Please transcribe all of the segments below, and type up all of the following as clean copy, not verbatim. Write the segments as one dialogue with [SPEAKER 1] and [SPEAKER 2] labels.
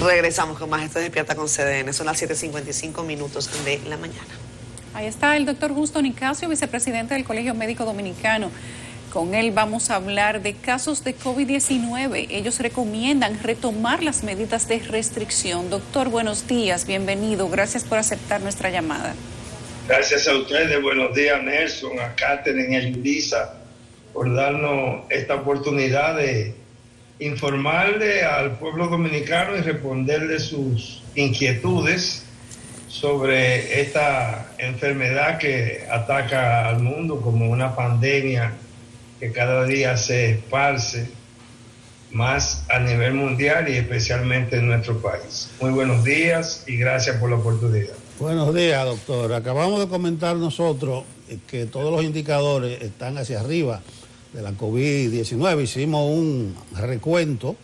[SPEAKER 1] Regresamos con más. Esto es Despierta con CDN. Son las 7:55 de la mañana.
[SPEAKER 2] Ahí está el doctor Justo Nicasio, vicepresidente del Colegio Médico Dominicano. Con él vamos a hablar de casos de COVID-19. Ellos recomiendan retomar las medidas de restricción. Doctor, buenos días, bienvenido. Gracias por aceptar nuestra llamada.
[SPEAKER 3] Gracias a ustedes. Buenos días, Nelson, a Catherine y a Yulisa, por darnos esta oportunidad de informarle al pueblo dominicano y responderle sus inquietudes sobre esta enfermedad que ataca al mundo como una pandemia que cada día se esparce más a nivel mundial y especialmente en nuestro país. Muy buenos días y gracias por la oportunidad.
[SPEAKER 4] Buenos días, doctor. Acabamos de comentar nosotros que todos los indicadores están hacia arriba de la COVID-19. Hicimos un recuento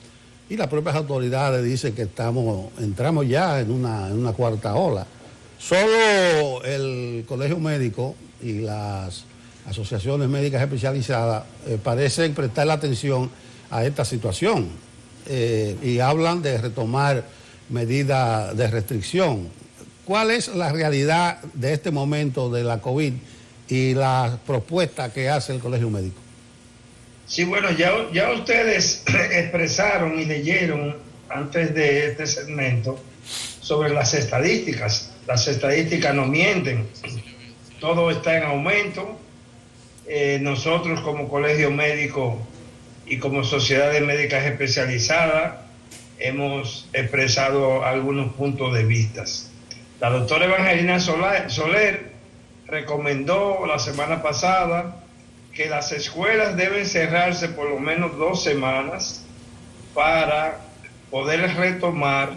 [SPEAKER 4] y las propias autoridades dicen que entramos ya en una cuarta ola. Solo el Colegio Médico y las asociaciones médicas especializadas parecen prestar la atención a esta situación y hablan de retomar medidas de restricción. ¿Cuál es la realidad de este momento de la COVID y la propuesta que hace el Colegio Médico?
[SPEAKER 3] Sí, bueno, ya ustedes expresaron y leyeron antes de este segmento sobre las estadísticas. Las estadísticas no mienten, todo está en aumento. Nosotros como Colegio Médico y como sociedades médicas especializadas hemos expresado algunos puntos de vista. La doctora Evangelina Soler recomendó la semana pasada que las escuelas deben cerrarse por lo menos 2 semanas para poder retomar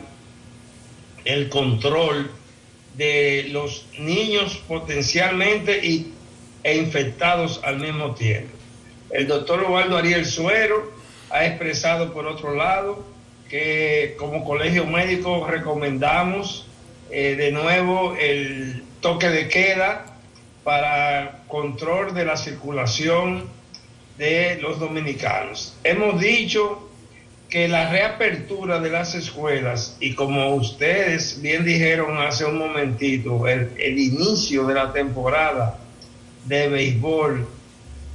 [SPEAKER 3] el control de los niños potencialmente e infectados al mismo tiempo. El doctor Ubaldo Ariel Suero ha expresado por otro lado que como colegio médico recomendamos de nuevo el toque de queda para control de la circulación de los dominicanos. Hemos dicho que la reapertura de las escuelas, y como ustedes bien dijeron hace un momentito, el inicio de la temporada de béisbol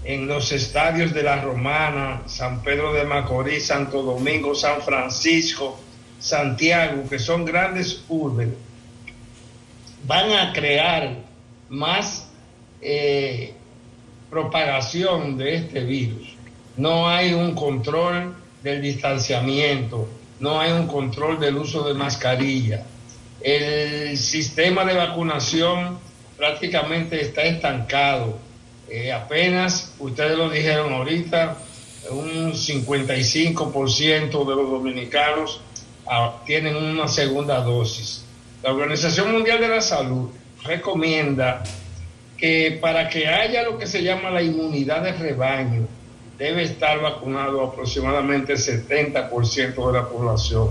[SPEAKER 3] en los estadios de La Romana, San Pedro de Macorís, Santo Domingo, San Francisco, Santiago, que son grandes urbes, van a crear más propagación de este virus. No hay un control del distanciamiento, no hay un control del uso de mascarilla. El sistema de vacunación prácticamente está estancado. Apenas, ustedes lo dijeron ahorita, un 55% de los dominicanos tienen una segunda dosis. La Organización Mundial de la Salud recomienda que para que haya lo que se llama la inmunidad de rebaño, debe estar vacunado aproximadamente el 70% de la población.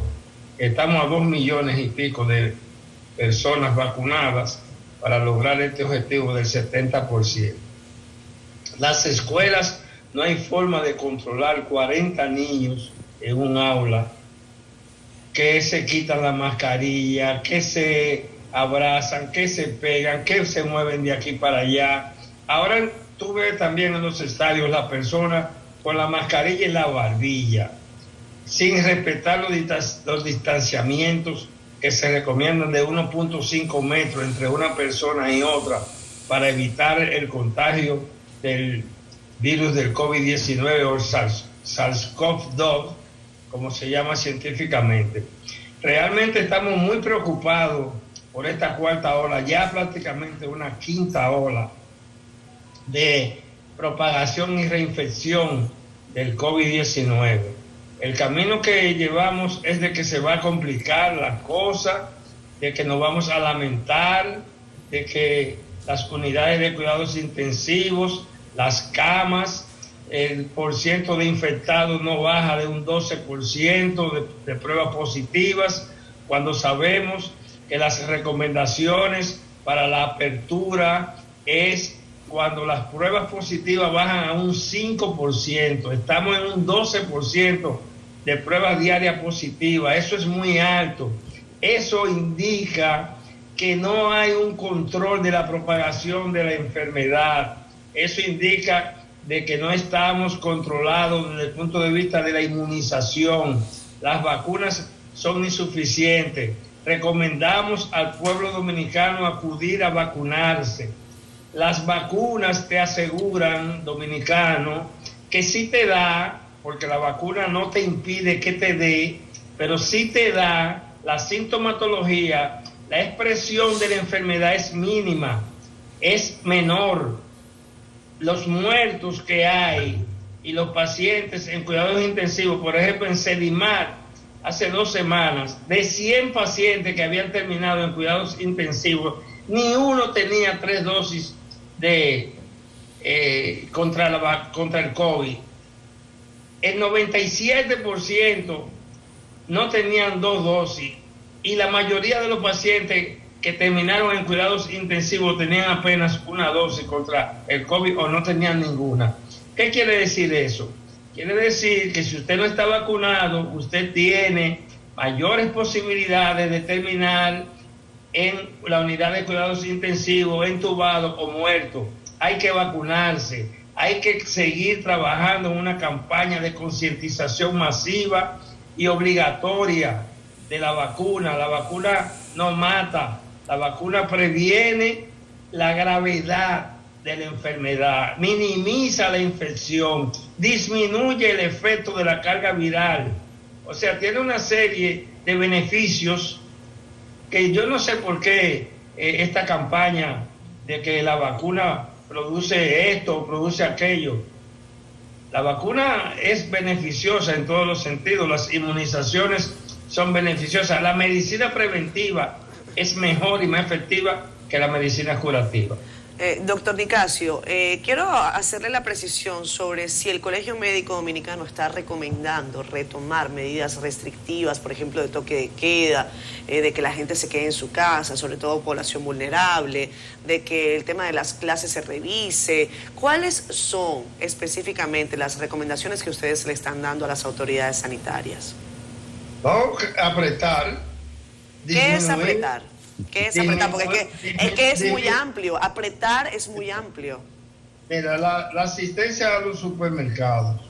[SPEAKER 3] Estamos a 2 millones y pico de personas vacunadas para lograr este objetivo del 70%. Las escuelas, no hay forma de controlar 40 niños en un aula que se quitan la mascarilla, que se abrazan, que se pegan, que se mueven de aquí para allá. Ahora tuve también en los estadios las personas con la mascarilla y la barbilla, sin respetar los distanciamientos que se recomiendan de 1.5 metros entre una persona y otra para evitar el contagio del virus del COVID-19 o SARS-CoV-2, como se llama científicamente. Realmente estamos muy preocupados por esta cuarta ola, ya prácticamente una quinta ola de propagación y reinfección del COVID-19. El camino que llevamos es de que se va a complicar la cosa, de que nos vamos a lamentar, de que las unidades de cuidados intensivos, las camas, el porciento de infectados no baja de un 12% de pruebas positivas, cuando sabemos que las recomendaciones para la apertura es cuando las pruebas positivas bajan a un 5%, estamos en un 12% de pruebas diarias positivas. Eso es muy alto. Eso indica que no hay un control de la propagación de la enfermedad. Eso indica de que no estamos controlados desde el punto de vista de la inmunización. Las vacunas son insuficientes. Recomendamos al pueblo dominicano acudir a vacunarse. Las vacunas te aseguran, dominicano, que sí te da, porque la vacuna no te impide que te dé, pero sí te da la sintomatología, la expresión de la enfermedad es mínima, es menor. Los muertos que hay y los pacientes en cuidados intensivos, por ejemplo en Sedimar, hace 2 semanas, de 100 pacientes que habían terminado en cuidados intensivos, ni uno tenía 3 dosis de contra el COVID. El 97% no tenían 2 dosis y la mayoría de los pacientes que terminaron en cuidados intensivos tenían apenas 1 dosis contra el COVID o no tenían ninguna. ¿Qué quiere decir eso? Quiere decir que si usted no está vacunado, usted tiene mayores posibilidades de terminar en la unidad de cuidados intensivos, entubado o muerto. Hay que vacunarse, hay que seguir trabajando en una campaña de concientización masiva y obligatoria de la vacuna. La vacuna no mata, la vacuna previene la gravedad de la enfermedad, minimiza la infección, disminuye el efecto de la carga viral. O sea, tiene una serie de beneficios que yo no sé por qué esta campaña de que la vacuna produce esto, produce aquello. La vacuna es beneficiosa en todos los sentidos, las inmunizaciones son beneficiosas. La medicina preventiva es mejor y más efectiva que la medicina curativa.
[SPEAKER 1] Doctor Nicasio, quiero hacerle la precisión sobre si el Colegio Médico Dominicano está recomendando retomar medidas restrictivas, por ejemplo, de toque de queda, de que la gente se quede en su casa, sobre todo población vulnerable, de que el tema de las clases se revise. ¿Cuáles son específicamente las recomendaciones que ustedes le están dando a las autoridades sanitarias?
[SPEAKER 3] Vamos a apretar.
[SPEAKER 1] ¿Qué es apretar? ¿Qué es apretar? Porque es que es muy amplio. Apretar es muy amplio.
[SPEAKER 3] Mira, la asistencia a los supermercados,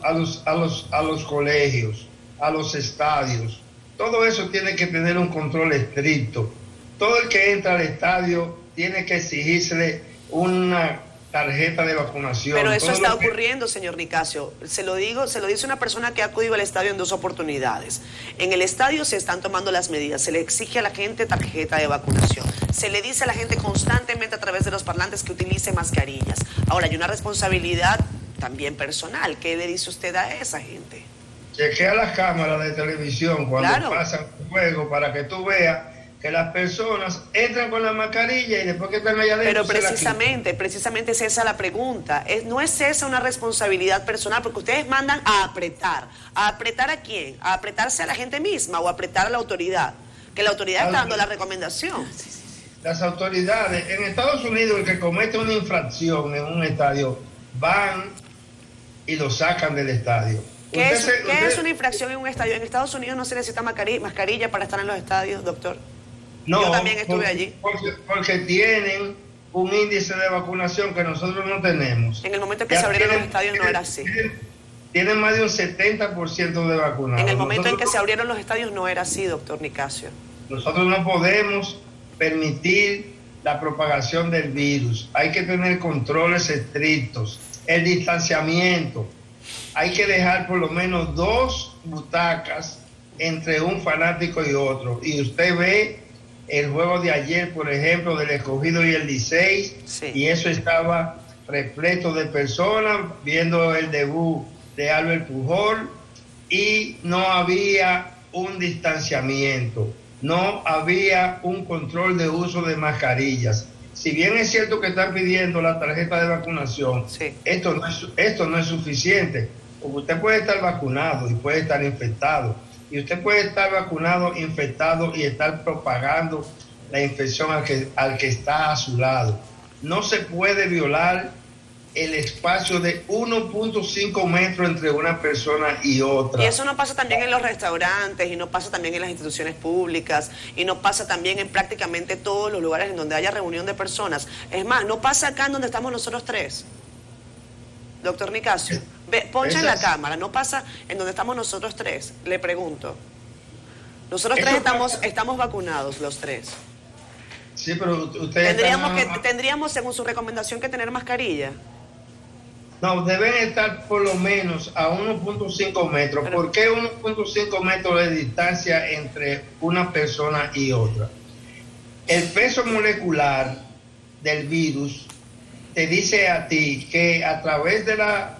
[SPEAKER 3] a los colegios, a los estadios, todo eso tiene que tener un control estricto. Todo el que entra al estadio tiene que exigirse una tarjeta de vacunación.
[SPEAKER 1] Pero eso está ocurriendo, señor Nicasio. Se lo dice una persona que ha acudido al estadio en 2 oportunidades. En el estadio se están tomando las medidas, se le exige a la gente tarjeta de vacunación. Se le dice a la gente constantemente a través de los parlantes que utilice mascarillas. Ahora, hay una responsabilidad también personal. ¿Qué le dice usted a esa gente?
[SPEAKER 3] Chequea las cámaras de televisión cuando pasan un juego para que tú veas que las personas entran con la mascarilla y después que están allá adentro.
[SPEAKER 1] Pero precisamente es esa la pregunta. ¿No es esa una responsabilidad personal? Porque ustedes mandan a apretar. ¿A apretar a quién? ¿A apretarse a la gente misma o a apretar a la autoridad? Que la autoridad está dando la recomendación.
[SPEAKER 3] Las autoridades, en Estados Unidos, el que comete una infracción en un estadio, van y lo sacan del estadio.
[SPEAKER 1] ¿Qué es una infracción en un estadio? En Estados Unidos no se necesita mascarilla para estar en los estadios, doctor.
[SPEAKER 3] No,
[SPEAKER 1] yo también estuve allí.
[SPEAKER 3] Porque tienen un índice de vacunación que nosotros no tenemos.
[SPEAKER 1] En el momento en que se abrieron los estadios no era así.
[SPEAKER 3] Tienen más de un 70% de vacunados.
[SPEAKER 1] En el momento en que se abrieron los estadios no era así, doctor Nicasio.
[SPEAKER 3] Nosotros no podemos permitir la propagación del virus. Hay que tener controles estrictos. El distanciamiento. Hay que dejar por lo menos 2 butacas entre un fanático y otro. Y usted ve el juego de ayer, por ejemplo, del Escogido y el Licey, y eso estaba repleto de personas viendo el debut de Albert Pujol, y no había un distanciamiento, no había un control de uso de mascarillas. Si bien es cierto que están pidiendo la tarjeta de vacunación, esto no es suficiente, porque usted puede estar vacunado y puede estar infectado. Y usted puede estar vacunado, infectado y estar propagando la infección al que está a su lado. No se puede violar el espacio de 1.5 metros entre una persona y otra.
[SPEAKER 1] Y eso no pasa también en los restaurantes, y no pasa también en las instituciones públicas, y no pasa también en prácticamente todos los lugares en donde haya reunión de personas. Es más, no pasa acá en donde estamos nosotros tres. Doctor Nicasio, poncha en la cámara, no pasa en donde estamos nosotros tres. Le pregunto. Nosotros tres estamos vacunados, los tres.
[SPEAKER 3] Sí, pero ustedes
[SPEAKER 1] tendríamos, según su recomendación, que tener mascarilla.
[SPEAKER 3] No, deben estar por lo menos a 1.5 metros. ¿Por qué 1.5 metros de distancia entre una persona y otra? El peso molecular del virus te dice a ti que a través de la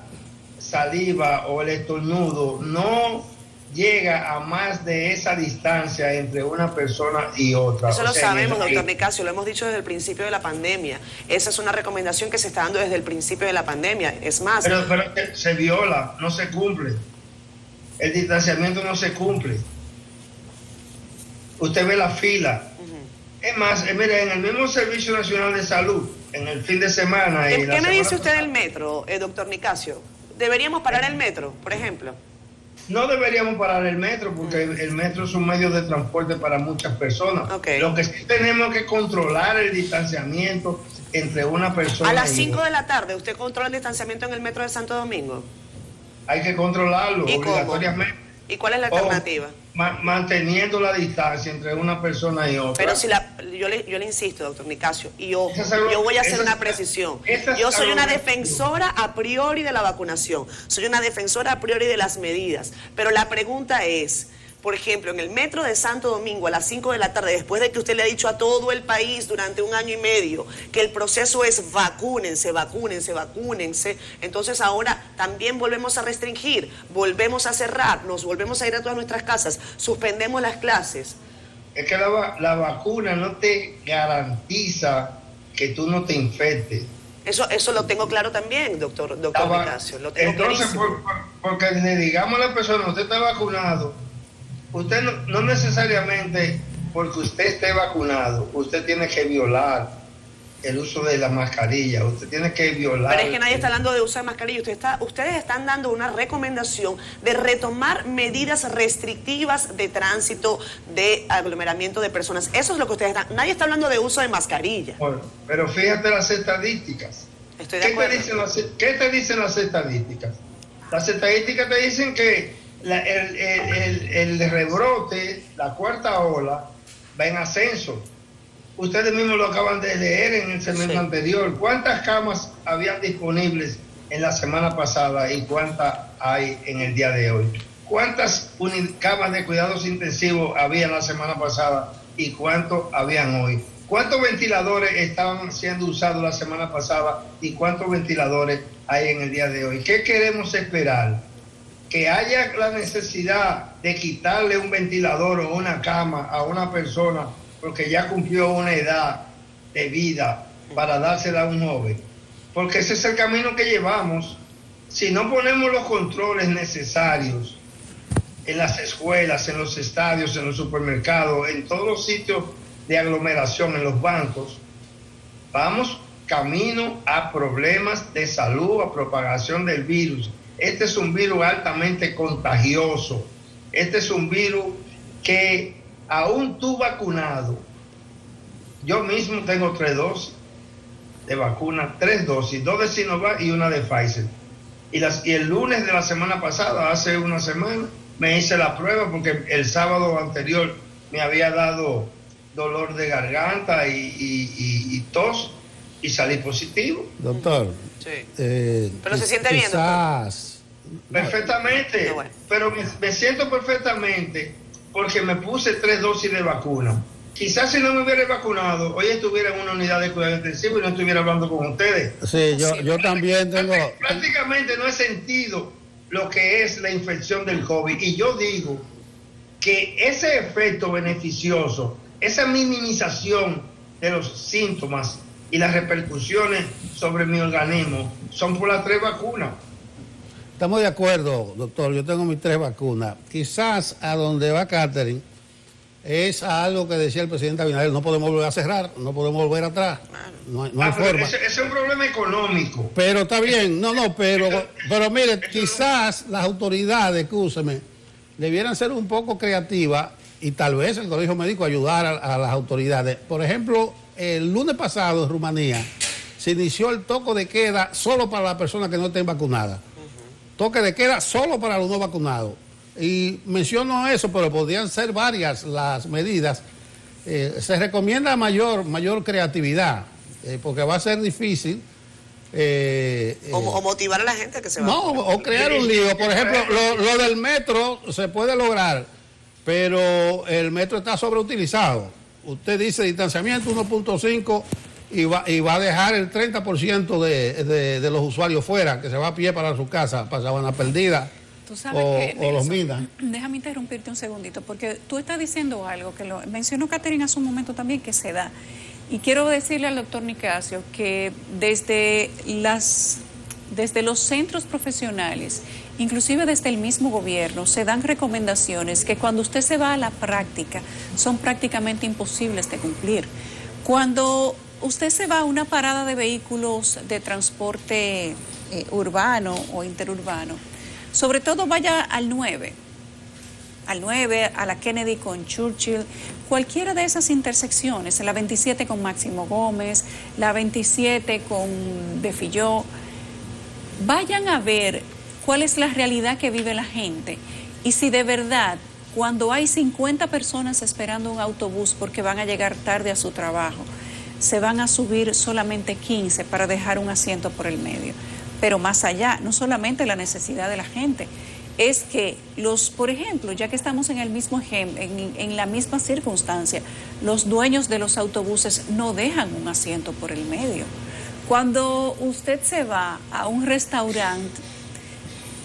[SPEAKER 3] saliva o el estornudo no llega a más de esa distancia entre una persona y otra.
[SPEAKER 1] Eso lo sabemos, doctor Nicasio, lo hemos dicho desde el principio de la pandemia. Esa es una recomendación que se está dando desde el principio de la pandemia. Es más...
[SPEAKER 3] Pero se viola, no se cumple. El distanciamiento no se cumple. Usted ve la fila. Es más, mire, en el mismo Servicio Nacional de Salud, en el fin de semana...
[SPEAKER 1] ¿Qué me dice usted del metro, doctor Nicasio? ¿Deberíamos parar el metro, por ejemplo?
[SPEAKER 3] No deberíamos parar el metro porque el metro es un medio de transporte para muchas personas. Lo que sí tenemos que controlar el distanciamiento entre una persona
[SPEAKER 1] y otra. A las 5 de la tarde, ¿usted controla el distanciamiento en el metro de Santo Domingo?
[SPEAKER 3] Hay que controlarlo obligatoriamente.
[SPEAKER 1] ¿Y cuál es la alternativa?
[SPEAKER 3] Manteniendo la distancia entre una persona y otra.
[SPEAKER 1] Pero si yo le insisto, doctor Nicasio, y yo voy a hacer una precisión. Yo soy una defensora a priori de la vacunación, soy una defensora a priori de las medidas, pero la pregunta es, por ejemplo, en el metro de Santo Domingo a las 5 de la tarde, después de que usted le ha dicho a todo el país durante 1 año y medio que el proceso es vacúnense, vacúnense, vacúnense, entonces ahora también volvemos a restringir, volvemos a cerrar, nos volvemos a ir a todas nuestras casas, suspendemos las clases.
[SPEAKER 3] Es que la vacuna no te garantiza que tú no te infectes.
[SPEAKER 1] Eso lo tengo claro también, doctor Nicasio, lo tengo
[SPEAKER 3] entonces, porque le digamos a la persona, usted está vacunado, usted no necesariamente porque usted esté vacunado, usted tiene que violar el uso de la mascarilla, usted tiene que violar...
[SPEAKER 1] Pero es que nadie está hablando de uso de mascarilla, ustedes están dando una recomendación de retomar medidas restrictivas de tránsito, de aglomeramiento de personas. Eso es lo que ustedes están... Nadie está hablando de uso de mascarilla.
[SPEAKER 3] Bueno, pero fíjate las estadísticas.
[SPEAKER 1] Estoy de acuerdo.
[SPEAKER 3] ¿Qué te dicen las estadísticas? Las estadísticas te dicen que el rebrote, la cuarta ola, va en ascenso. Ustedes mismos lo acaban de leer en el segmento anterior. ¿Cuántas camas habían disponibles en la semana pasada y cuántas hay en el día de hoy? ¿Cuántas camas de cuidados intensivos había la semana pasada y cuántos habían hoy? ¿Cuántos ventiladores estaban siendo usados la semana pasada y cuántos ventiladores hay en el día de hoy? ¿Qué queremos esperar? Que haya la necesidad de quitarle un ventilador o una cama a una persona porque ya cumplió una edad de vida para dársela a un joven. Porque ese es el camino que llevamos. Si no ponemos los controles necesarios en las escuelas, en los estadios, en los supermercados, en todos los sitios de aglomeración, en los bancos, vamos camino a problemas de salud, a propagación del virus. Este es un virus altamente contagioso. Este es un virus que aún tú vacunado, yo mismo tengo 3 dosis de vacuna, 3 dosis, 2 de Sinovac y 1 de Pfizer. Y el lunes de la semana pasada, hace una semana, me hice la prueba porque el sábado anterior me había dado dolor de garganta y tos y salí positivo.
[SPEAKER 4] Doctor,
[SPEAKER 1] pero se siente bien, doctor.
[SPEAKER 3] Perfectamente, no, bueno. Pero me siento perfectamente porque me puse 3 dosis de vacuna. Quizás si no me hubiera vacunado, hoy estuviera en una unidad de cuidado intensivo y no estuviera hablando con ustedes.
[SPEAKER 4] Sí, yo también tengo...
[SPEAKER 3] Prácticamente no he sentido lo que es la infección del COVID. Y yo digo que ese efecto beneficioso, esa minimización de los síntomas y las repercusiones sobre mi organismo son por las 3 vacunas.
[SPEAKER 4] Estamos de acuerdo, doctor. Yo tengo mis 3 vacunas. Quizás a donde va Catherine, es algo que decía el presidente Abinader, no podemos volver a cerrar, no podemos volver atrás, no hay forma.
[SPEAKER 3] Ese es un problema económico.
[SPEAKER 4] Pero está bien, pero mire, quizás las autoridades, escúcheme, debieran ser un poco creativas y tal vez el Colegio Médico ayudar a las autoridades. Por ejemplo, el lunes pasado en Rumanía se inició el toque de queda solo para las personas que no estén vacunadas. Toque de queda solo para los no vacunados. Y menciono eso, pero podrían ser varias las medidas. Se recomienda mayor creatividad, porque va a ser difícil.
[SPEAKER 1] O motivar a la gente a que se vaya.
[SPEAKER 4] No, o crear un lío. Por ejemplo, lo del metro se puede lograr, pero el metro está sobreutilizado. Usted dice distanciamiento 1.5 y va a dejar el 30% de los usuarios fuera, que se va a pie para su casa, para Sabana Perdida.
[SPEAKER 2] Tú sabes que,
[SPEAKER 4] o los Minas.
[SPEAKER 2] Déjame interrumpirte un segundito, porque tú estás diciendo algo que lo mencionó Catherine hace un momento también, que se da. Y quiero decirle al doctor Nicasio que desde los centros profesionales, inclusive desde el mismo gobierno, se dan recomendaciones que cuando usted se va a la práctica son prácticamente imposibles de cumplir. Cuando usted se va a una parada de vehículos de transporte urbano o interurbano, sobre todo vaya al 9, a la Kennedy con Churchill, cualquiera de esas intersecciones, la 27 con Máximo Gómez, la 27 con De Filló, vayan a ver cuál es la realidad que vive la gente y si de verdad cuando hay 50 personas esperando un autobús porque van a llegar tarde a su trabajo, se van a subir solamente 15 para dejar un asiento por el medio. Pero más allá, no solamente la necesidad de la gente, es que por ejemplo, ya que estamos en el mismo ejemplo, en la misma circunstancia, los dueños de los autobuses no dejan un asiento por el medio. Cuando usted se va a un restaurante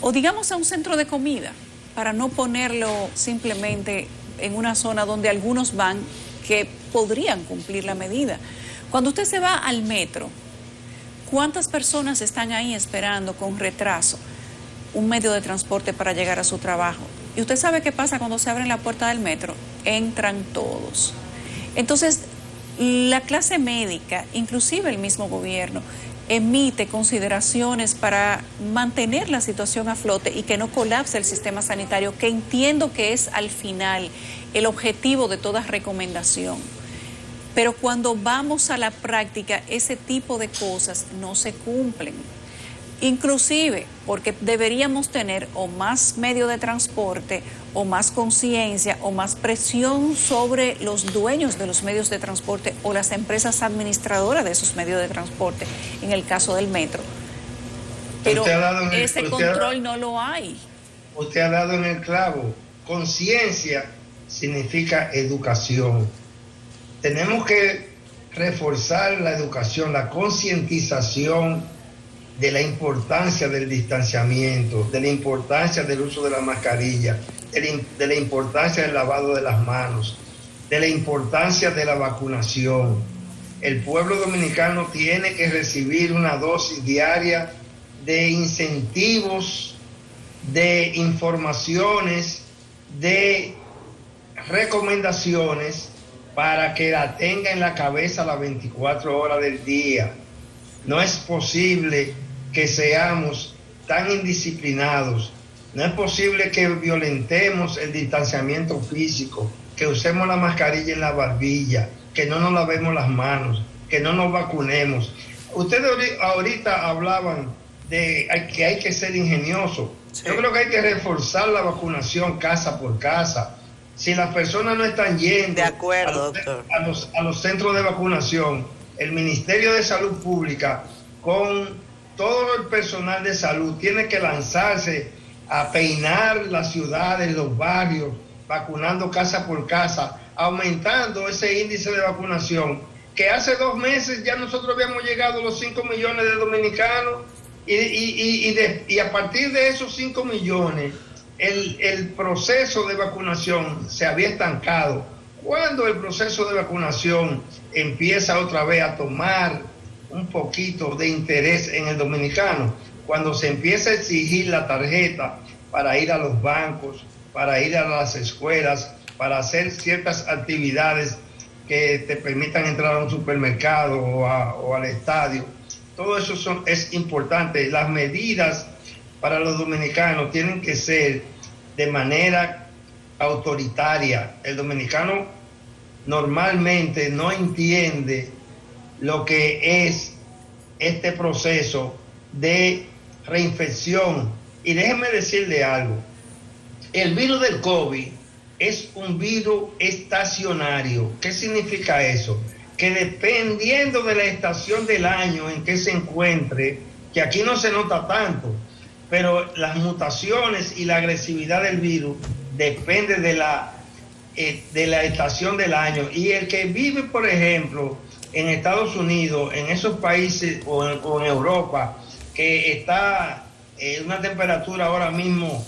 [SPEAKER 2] o digamos a un centro de comida, para no ponerlo simplemente en una zona donde algunos van que podrían cumplir la medida. Cuando usted se va al metro, ¿cuántas personas están ahí esperando con retraso un medio de transporte para llegar a su trabajo? Y usted sabe qué pasa cuando se abre la puerta del metro, entran todos. Entonces, la clase médica, inclusive el mismo gobierno, emite consideraciones para mantener la situación a flote y que no colapse el sistema sanitario, que entiendo que es al final el objetivo de toda recomendación. Pero cuando vamos a la práctica, ese tipo de cosas no se cumplen. Inclusive porque deberíamos tener o más medio de transporte o más conciencia o más presión sobre los dueños de los medios de transporte o las empresas administradoras de esos medios de transporte, en el caso del metro. Pero ese control no lo hay.
[SPEAKER 3] Usted ha dado en el clavo. Conciencia significa educación. Tenemos que reforzar la educación, la concientización de la importancia del distanciamiento, de la importancia del uso de la mascarilla, de la importancia del lavado de las manos, de la importancia de la vacunación. El pueblo dominicano tiene que recibir una dosis diaria de incentivos, de informaciones, de recomendaciones para que la tenga en la cabeza las 24 horas del día. No es posible que seamos tan indisciplinados, no es posible que violentemos el distanciamiento físico, que usemos la mascarilla en la barbilla, que no nos lavemos las manos, que no nos vacunemos. Ustedes ahorita hablaban de que hay que ser ingenioso. Sí. Yo creo que hay que reforzar la vacunación casa por casa. Si las personas no están yendo
[SPEAKER 1] de acuerdo, doctor,
[SPEAKER 3] a los centros de vacunación, el Ministerio de Salud Pública con todo el personal de salud tiene que lanzarse a peinar las ciudades, los barrios, vacunando casa por casa, aumentando ese índice de vacunación, que hace 2 meses ya nosotros habíamos llegado a los 5 millones de dominicanos y a partir de esos 5 millones el proceso de vacunación se había estancado. Cuando el proceso de vacunación empieza otra vez a tomar un poquito de interés en el dominicano, cuando se empieza a exigir la tarjeta para ir a los bancos, para ir a las escuelas, para hacer ciertas actividades que te permitan entrar a un supermercado o al estadio. Todo eso es importante. Las medidas para los dominicanos tienen que ser de manera autoritaria. El dominicano normalmente no entiende lo que es este proceso de reinfección. Y déjeme decirle algo. El virus del COVID es un virus estacionario. ¿Qué significa eso? Que dependiendo de la estación del año en que se encuentre, que aquí no se nota tanto, pero las mutaciones y la agresividad del virus depende de la estación del año. Y el que vive, por ejemplo, en Estados Unidos, en esos países o en Europa, que está en una temperatura ahora mismo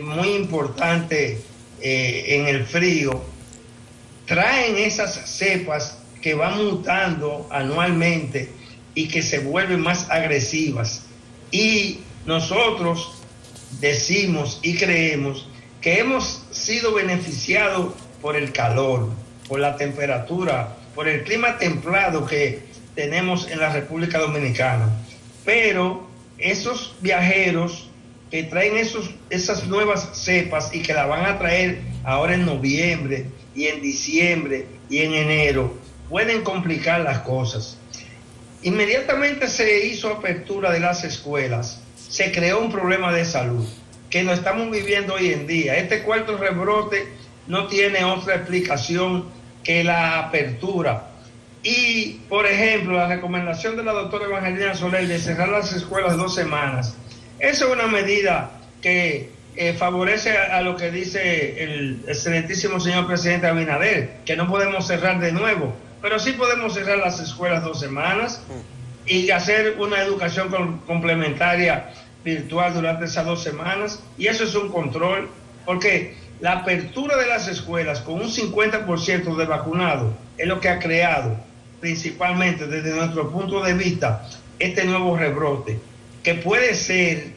[SPEAKER 3] muy importante en el frío, traen esas cepas que van mutando anualmente y que se vuelven más agresivas. Y nosotros decimos y creemos que hemos sido beneficiados por el calor, por la temperatura, por el clima templado que tenemos en la República Dominicana. Pero esos viajeros que traen esas nuevas cepas y que la van a traer ahora en noviembre y en diciembre y en enero, pueden complicar las cosas. Inmediatamente se hizo apertura de las escuelas, se creó un problema de salud que lo estamos viviendo hoy en día. Este cuarto rebrote no tiene otra explicación que la apertura. Y, por ejemplo, la recomendación de la doctora Evangelina Soler de cerrar las escuelas 2 semanas, esa es una medida que favorece a lo que dice el excelentísimo señor presidente Abinader, que no podemos cerrar de nuevo, pero sí podemos cerrar las escuelas 2 semanas y hacer una educación complementaria virtual durante esas 2 semanas, y eso es un control, porque la apertura de las escuelas con un 50% de vacunados es lo que ha creado, principalmente desde nuestro punto de vista, este nuevo rebrote, que puede ser,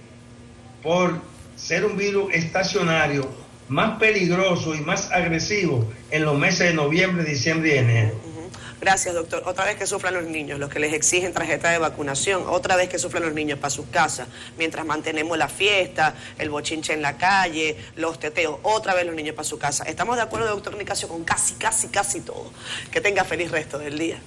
[SPEAKER 3] por ser un virus estacionario, más peligroso y más agresivo en los meses de noviembre, diciembre y enero.
[SPEAKER 1] Gracias, doctor. Otra vez que sufran los niños, los que les exigen tarjeta de vacunación, otra vez que sufran los niños para sus casas, mientras mantenemos la fiesta, el bochinche en la calle, los teteos, otra vez los niños para su casa. Estamos de acuerdo, doctor Nicasio, con casi todo. Que tenga feliz resto del día.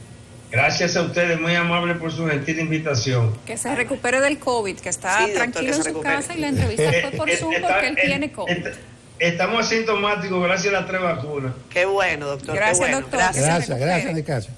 [SPEAKER 3] Gracias a ustedes, muy amable por su gentil invitación.
[SPEAKER 2] Que se recupere del COVID, que está tranquilo en su casa, y la entrevista fue por Zoom porque él tiene COVID.
[SPEAKER 3] Estamos asintomáticos gracias a las 3 vacunas.
[SPEAKER 1] Qué bueno, doctor.
[SPEAKER 2] Gracias,
[SPEAKER 1] qué bueno.
[SPEAKER 2] doctor.
[SPEAKER 4] Gracias, Nicasio.